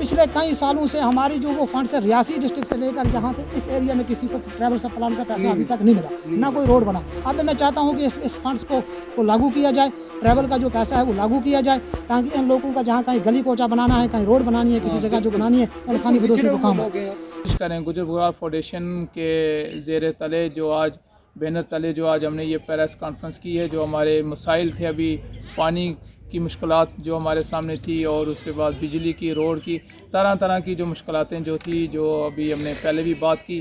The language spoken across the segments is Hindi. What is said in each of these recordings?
पिछले कई सालों से हमारी जो वो फंड से रियासी डिस्ट्रिक्ट से लेकर यहाँ से इस एरिया में किसी को ट्रैवल सब प्लान का पैसा अभी तक नहीं मिला, ना कोई रोड बना। अब मैं चाहता हूँ कि इस फंड्स को लागू किया जाए, ट्रैवल का जो पैसा है वो लागू किया जाए, ताकि इन लोगों का जहाँ कहीं गली कोचा बनाना है, कहीं रोड बनानी है, किसी जगह जो बनानी है, इन खानी बदोशों को काम कोशिश करें। गुजर बकरवाल फाउंडेशन के ज़ेर तले जो आज बैनर तले जो आज हमने ये प्रेस कॉन्फ्रेंस की है, जो हमारे मसाइल थे अभी पानी की मुश्किलात जो हमारे सामने थी, और उसके बाद बिजली की, रोड की, तरह तरह की जो मुश्किलातें जो थी, जो अभी हमने पहले भी बात की,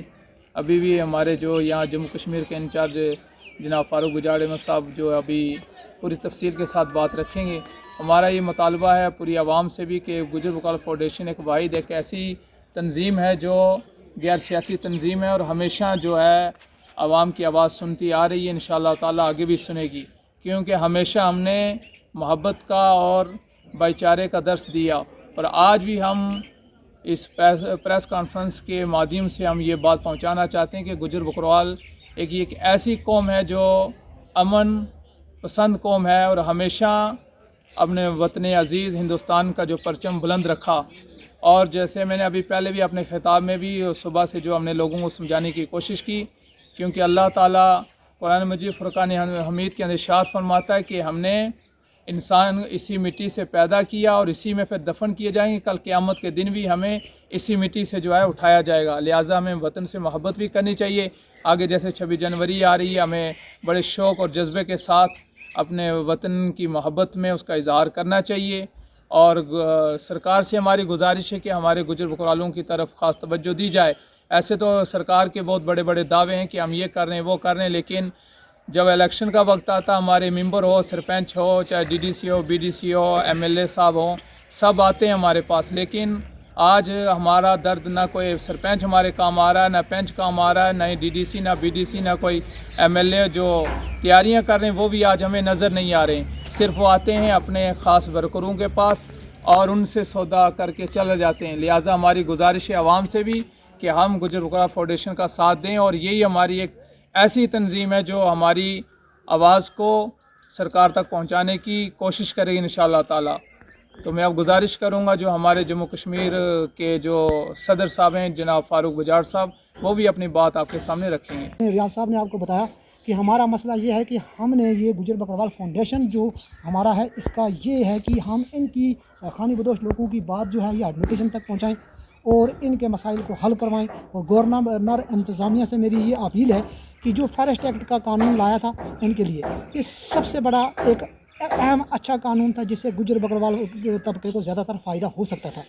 अभी भी हमारे जो यहाँ जम्मू कश्मीर के इंचार्ज जनाब फ़ारूक बुजाड़ अहमद साहब जो अभी पूरी तफसील के साथ बात रखेंगे। हमारा ये मुतालबा है पूरी आवाम से भी कि गुजर बकरवाल फाउंडेशन एक वाहिद एक ऐसी तंजीम है जो गैर सियासी तंजीम है, और हमेशा जो है आवाम की आवाज़ सुनती आ रही है, इंशाअल्लाह ताला आगे भी सुनेगी, क्योंकि हमेशा हमने मोहब्बत का और भाईचारे का दर्स दिया। और आज भी हम इस प्रेस कॉन्फ्रेंस के माध्यम से हम ये बात पहुंचाना चाहते हैं कि गुजर बकरवाल एक ऐसी कौम है जो अमन पसंद कौम है, और हमेशा अपने वतन अज़ीज़ हिंदुस्तान का जो परचम बुलंद रखा। और जैसे मैंने अभी पहले भी अपने खिताब में भी सुबह से जो हमने लोगों को समझाने की कोशिश की, क्योंकि अल्लाह ताला कुरान मजीद फुरकान हमीद के अंदर इरशाद फरमाता है कि हमने इंसान इसी मिट्टी से पैदा किया और इसी में फिर दफन किए जाएंगे, कल क़यामत के दिन भी हमें इसी मिट्टी से जो है उठाया जाएगा। लिहाजा हमें वतन से मोहब्बत भी करनी चाहिए। आगे जैसे 26 जनवरी आ रही है, हमें बड़े शौक़ और जज्बे के साथ अपने वतन की मोहब्बत में उसका इजहार करना चाहिए। और सरकार से हमारी गुजारिश है कि हमारे गुजर बकरवालों की तरफ ख़ास तवज्जो दी जाए। ऐसे तो सरकार के बहुत बड़े बड़े दावे हैं कि हम ये कर रहे हैं वो कर रहे हैं, लेकिन जब इलेक्शन का वक्त आता, हमारे मेंबर हो, सरपंच हो, चाहे डीडीसी हो, बीडीसी हो, एमएलए साहब हो, सब आते हैं हमारे पास, लेकिन आज हमारा दर्द ना कोई सरपंच हमारे काम आ रहा है, ना पंच काम आ रहा है, ना ही डीडीसी, ना बीडीसी, ना कोई एमएलए जो तैयारियां कर रहे हैं वो भी आज हमें नज़र नहीं आ रहे। सिर्फ वो आते हैं अपने ख़ास वर्करों के पास और उनसे सौदा करके चले जाते हैं। लिहाजा हमारी गुजारिश है आवाम से भी कि हम गुजर बकरवाल फाउंडेशन का साथ दें, और यही हमारी एक ऐसी तंजीम है जो हमारी आवाज़ को सरकार तक पहुंचाने की कोशिश करेगी इंशाअल्लाह ताला। तो मैं अब गुजारिश करूंगा जो हमारे जम्मू कश्मीर के जो सदर साहब हैं जनाब फ़ारूक बुजाड़ साहब, वो भी अपनी बात आपके सामने रखेंगे। रियाज साहब ने आपको बताया कि हमारा मसला ये है कि हमने ये गुजर बकरवाल फाउंडेशन जो हमारा है, इसका ये है कि हम इनकी खानी बदोश लोगों की बात जो है ये एडमिनिस्ट्रेशन तक पहुँचाएँ और इनके मसाइल को हल करवाएं। और गवर्नर इंतज़ामिया से मेरी ये अपील है कि जो फॉरेस्ट एक्ट का कानून लाया था इनके लिए, ये सबसे बड़ा एक अहम अच्छा कानून था जिससे गुजर बकरवाल तबके को ज़्यादातर फ़ायदा हो सकता था।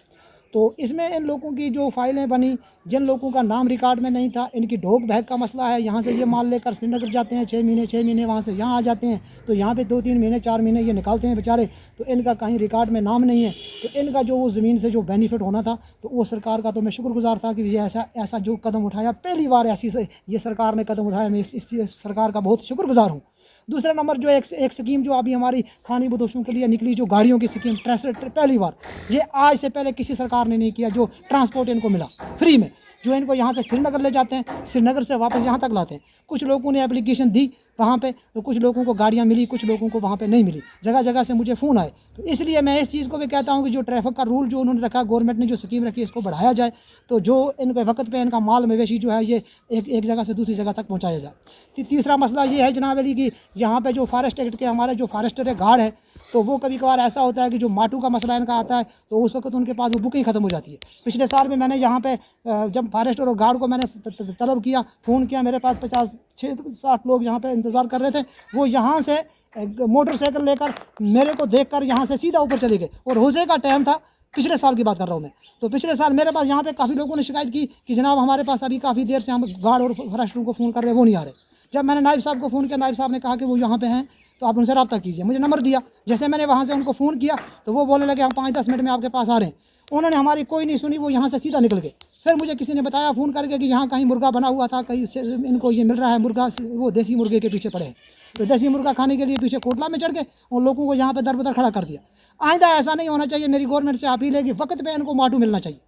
तो इसमें इन लोगों की जो फाइलें बनी, जिन लोगों का नाम रिकॉर्ड में नहीं था, इनकी ढोक बहक का मसला है। यहाँ से ये माल लेकर श्रीनगर जाते हैं 6 महीने वहाँ से यहाँ आ जाते हैं, तो यहाँ पे 2-3 महीने 4 महीने ये निकालते हैं बेचारे, तो इनका कहीं रिकॉर्ड में नाम नहीं है। तो इनका जो वो ज़मीन से जो बेनिफिट होना था, तो वो सरकार का तो मैं शुक्रगुजार था कि ये ऐसा जो कदम उठाया, पहली बार ऐसी से ये सरकार ने कदम उठाया, मैं इस सरकार का बहुत शुक्रगुजार हूँ। दूसरा नंबर जो एक स्कीम जो अभी हमारी खानी बदोशों के लिए निकली, जो गाड़ियों की स्कीम, पहली बार, ये आज से पहले किसी सरकार ने नहीं किया, जो ट्रांसपोर्ट इनको मिला फ्री में, जो इनको यहाँ से श्रीनगर ले जाते हैं, श्रीनगर से वापस यहाँ तक लाते हैं। कुछ लोगों ने एप्लीकेशन दी वहाँ पे, तो कुछ लोगों को गाड़ियाँ मिली, कुछ लोगों को वहाँ पे नहीं मिली। जगह जगह से मुझे फ़ोन आए। तो इसलिए मैं इस चीज़ को भी कहता हूँ कि जो ट्रैफिक का रूल जो उन्होंने रखा, गवर्नमेंट ने जो स्कीम रखी, इसको बढ़ाया जाए, तो जो इनके वक्त पे इनका माल मवेशी जो है ये एक जगह से दूसरी जगह तक पहुँचाया जाए। तीसरा मसला ये है जनाब अली कि यहाँ पर जो फॉरेस्ट एक्ट के हमारे जो फॉरेस्टर है गार्ड है, तो वो कभी कभार ऐसा होता है कि जो माटू का मसला इनका आता है, तो उस वक्त उनके पास वो बुकिंग ख़त्म हो जाती है। पिछले साल में मैंने यहाँ पे जब फॉरेस्टर और गार्ड को मैंने तलब किया, फ़ोन किया, मेरे पास 50-60 लोग यहाँ पे इंतज़ार कर रहे थे। वो यहाँ से मोटरसाइकिल लेकर मेरे को देखकर यहाँ से सीधा ऊपर चले गए, और रोज़े का टाइम था, पिछले साल की बात कर रहा हूँ मैं। तो पिछले साल मेरे पास यहाँ पे काफ़ी लोगों ने शिकायत की कि जनाब हमारे पास अभी काफ़ी देर से हम गार्ड और फॉरेस्टरों को फ़ोन कर रहे हैं, वो नहीं आ रहे। जब मैंने नायब साहब को फ़ोन किया, नायब साहब ने कहा कि वो यहाँ पे हैं, तो आप उनसे रब्ता कीजिए। मुझे नंबर दिया, जैसे मैंने वहाँ से उनको फ़ोन किया तो वो बोलने लगे हम 5-10 मिनट में आपके पास आ रहे हैं। उन्होंने हमारी कोई नहीं सुनी, वो यहाँ से सीधा निकल गए। फिर मुझे किसी ने बताया फ़ोन करके कि यहाँ कहीं मुर्गा बना हुआ था, कहीं से इनको ये मिल रहा है मुर्गा, वो देसी मुर्गे के पीछे पड़े हैं। तो देसी मुर्गा खाने के लिए पीछे कोटला में चढ़ गए और लोगों को यहाँ पर दर बदर खड़ा कर दिया। आइंदा ऐसा नहीं होना चाहिए। मेरी गवर्नमेंट से अपील है कि वक्त पे इनको माटू मिलना चाहिए।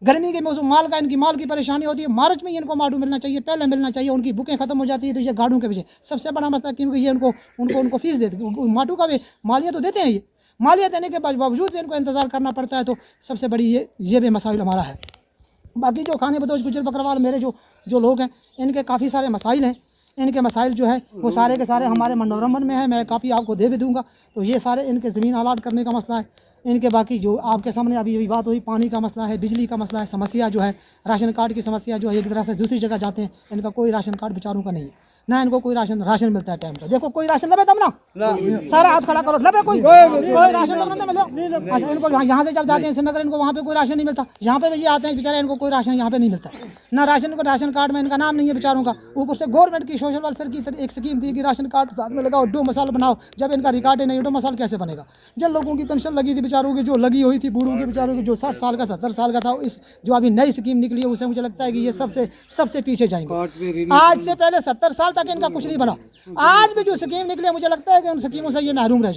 गर्मी के मौसम माल की परेशानी होती है, मार्च में ही इनको माटू मिलना चाहिए, पहले मिलना चाहिए। उनकी बुकें ख़त्म हो जाती है तो ये गाड़ियों के पीछे सबसे बड़ा मसला, क्योंकि ये उनको फीस देते, माटू का भी मालिया तो देते हैं, ये मालिया देने के बावजूद भी इनको इंतज़ार करना पड़ता है। तो सबसे बड़ी ये भी मसाइल हमारा है। बाकी जो खाने बदोश गुजर बकरवाल मेरे जो लोग हैं, इनके काफ़ी सारे मसाइल हैं। इनके मसाइल जो है वो सारे के सारे हमारे मनोरमन में है, मैं काफ़ी आपको दे भी दूँगा। तो ये सारे इनके ज़मीन अलाट करने का मसला है, इनके बाकी जो आपके सामने अभी बात हुई, पानी का मसला है, बिजली का मसला है, समस्या जो है राशन कार्ड की समस्या जो है, एक तरह से दूसरी जगह जाते हैं, इनका कोई राशन कार्ड बेचारों का नहीं है, ना इनको कोई राशन मिलता है टाइम पे। देखो कोई राशन लबे तब ना सारा हाथ खड़ा करो, लबे कोई राशन तब ना मिले। अच्छा इनको यहाँ से जब जाते हैं श्रीनगर, इनको वहाँ पे कोई राशन नहीं मिलता, यहाँ पे भी ये आते हैं बेचारे, इनको कोई राशन यहाँ पे नहीं मिलता, ना राशन को राशन कार्ड में इनका नाम नहीं है बेचारों का। ऊपर से गवर्नमेंट की सोशल वेलफेयर की एक स्कीम थी कि राशन कार्ड साथ में लगाओ, डो मसाल बनाओ, जब इनका रिकॉर्ड ही नहीं, डो मसाल कैसे बनेगा। जिन लोगों की पेंशन लगी थी बेचारों की, जो लगी हुई थी बूढ़ों की बेचारों की, जो 60 साल का 70 साल का था, इस जो अभी नई स्कीम निकली है उससे मुझे लगता है कि ये सबसे पीछे जाएंगे। आज से पहले 70 साल तक इनका कुछ नहीं बना, आज भी जो स्कीम निकली है मुझे लगता है कि उन स्कीमों से ये महरूम रह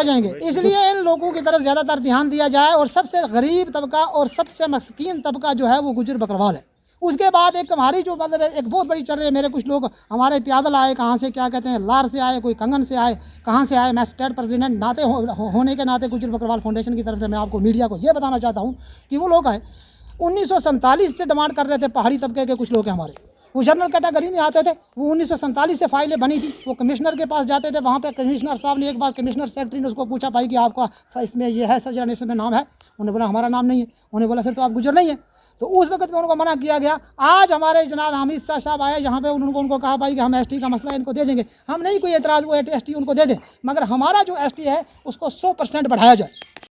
जाएंगे। इसलिए इन लोगों की तरफ ज़्यादातर ध्यान दिया जाए। और सबसे गरीब तबका और सबसे मस्कीन तबका जो है वो गुजर बकरवाल है। उसके बाद एक हमारी जो मतलब एक बहुत बड़ी चल रही है, मेरे कुछ लोग हमारे प्यादल आए, कहाँ से क्या कहते हैं, लार से आए, कोई कंगन से आए, कहाँ से आए। मैं स्टेट प्रेसिडेंट होने के नाते गुजर बकरवाल फाउंडेशन की तरफ से मैं आपको मीडिया को ये बताना चाहता हूँ कि वो लोग आए 1947 से डिमांड कर रहे थे। पहाड़ी तबके के कुछ लोग हैं हमारे, वो जनरल कैटेगरी में आते थे, वो 1947 से फाइलें बनी थी, वो कमिश्नर के पास जाते थे। वहाँ पे कमिश्नर साहब ने एक बार कमिश्नर सेक्रेटरी ने उसको पूछा, भाई कि आपका इसमें ये है सजरा इसमें नाम है? उन्होंने बोला हमारा नाम नहीं है। उन्होंने बोला फिर तो आप गुजर नहीं है। तो उस वक्त में उनको मना किया गया। आज हमारे जनाब हामिद शाह साहब आए यहाँ पे, उनको कहा भाई कि हम एसटी का मसला इनको दे देंगे, हम नहीं कोई एतराज़, वो एसटी उनको दे दें, मगर हमारा जो एसटी है उसको 100% बढ़ाया जाए।